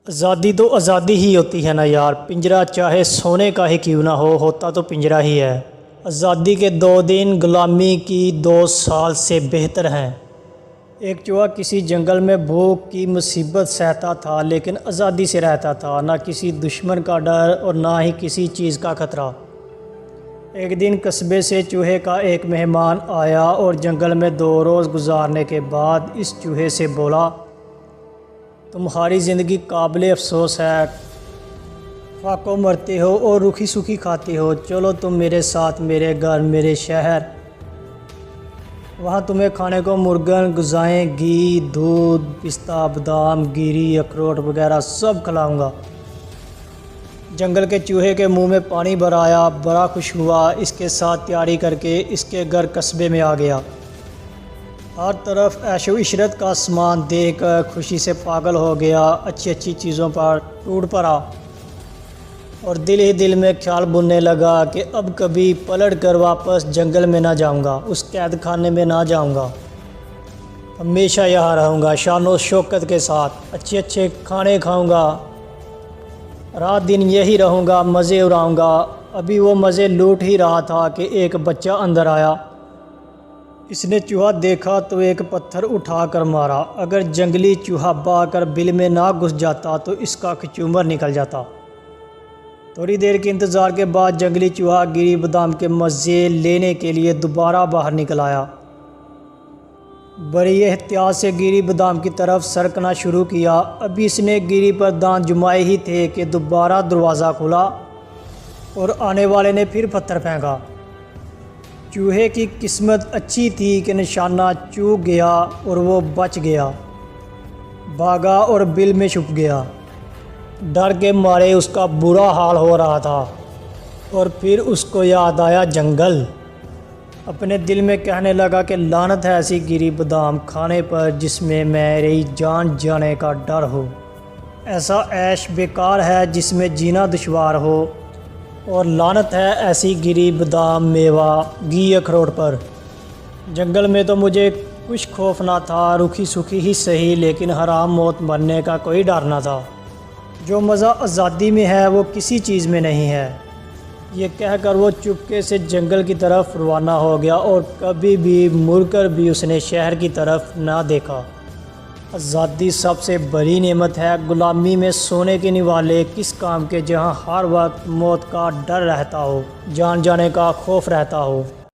आज़ादी तो आज़ादी ही होती है ना यार। पिंजरा चाहे सोने का ही क्यों ना हो, होता तो पिंजरा ही है। आज़ादी के 2 दिन ग़ुलामी की 2 साल से बेहतर हैं। एक चूहा किसी जंगल में भूख की मुसीबत सहता था, लेकिन आज़ादी से रहता था। ना किसी दुश्मन का डर और ना ही किसी चीज़ का खतरा। एक दिन कस्बे से चूहे का एक मेहमान आया और जंगल में 2 रोज़ गुजारने के बाद इस चूहे से बोला, तुम्हारी ज़िंदगी काबिल अफसोस है। फाको मरते हो और रूखी सूखी खाते हो। चलो तुम मेरे साथ मेरे घर, मेरे शहर। वहाँ तुम्हें खाने को मुर्गन, गुज़ाएँ, घी, दूध, पिस्ता, बादाम, गिरी, अखरोट वगैरह सब खिलाऊँगा। जंगल के चूहे के मुंह में पानी भर आया, बड़ा खुश हुआ। इसके साथ तैयारी करके इसके घर कस्बे में आ गया। हर तरफ ऐशो इशरत का सामान देख खुशी से पागल हो गया। अच्छी अच्छी चीज़ों पर टूट पड़ा और दिल ही दिल में ख्याल बुनने लगा कि अब कभी पलट कर वापस जंगल में ना जाऊंगा, उस कैद खाने में ना जाऊंगा। हमेशा यहाँ रहूँगा शानो शौकत के साथ, अच्छे अच्छे खाने खाऊंगा, रात दिन यही रहूँगा, मज़े उड़ाऊँगा। अभी वो मज़े लूट ही रहा था कि एक बच्चा अंदर आया। इसने चूहा देखा तो एक पत्थर उठा कर मारा। अगर जंगली चूहा बाकर बिल में ना घुस जाता तो इसका कचूमर निकल जाता। थोड़ी देर के इंतज़ार के बाद जंगली चूहा गिरी बादाम के मज़े लेने के लिए दोबारा बाहर निकल आया। बड़ी एहतियात से गिरी बादाम की तरफ सरकना शुरू किया। अभी इसने गिरी पर दांत जुमाए ही थे कि दोबारा दरवाज़ा खुला और आने वाले ने फिर पत्थर फेंका। चूहे की किस्मत अच्छी थी कि निशाना चूक गया और वो बच गया। भागा और बिल में छुप गया। डर के मारे उसका बुरा हाल हो रहा था और फिर उसको याद आया जंगल। अपने दिल में कहने लगा कि लानत है ऐसी गिरी बादाम खाने पर जिसमें मेरी जान जाने का डर हो। ऐसा ऐश बेकार है जिसमें जीना दुश्वार हो, और लानत है ऐसी गिरी बादाम मेवा घी अखरोट पर। जंगल में तो मुझे कुछ खौफ ना था, रूखी सूखी ही सही, लेकिन हराम मौत मरने का कोई डर ना था। जो मज़ा आज़ादी में है वो किसी चीज़ में नहीं है। ये कहकर वो चुपके से जंगल की तरफ रवाना हो गया और कभी भी मुड़कर भी उसने शहर की तरफ ना देखा। आज़ादी सबसे बड़ी नेमत है। ग़ुलामी में सोने के निवाले किस काम के जहाँ हर वक्त मौत का डर रहता हो, जान जाने का खौफ रहता हो।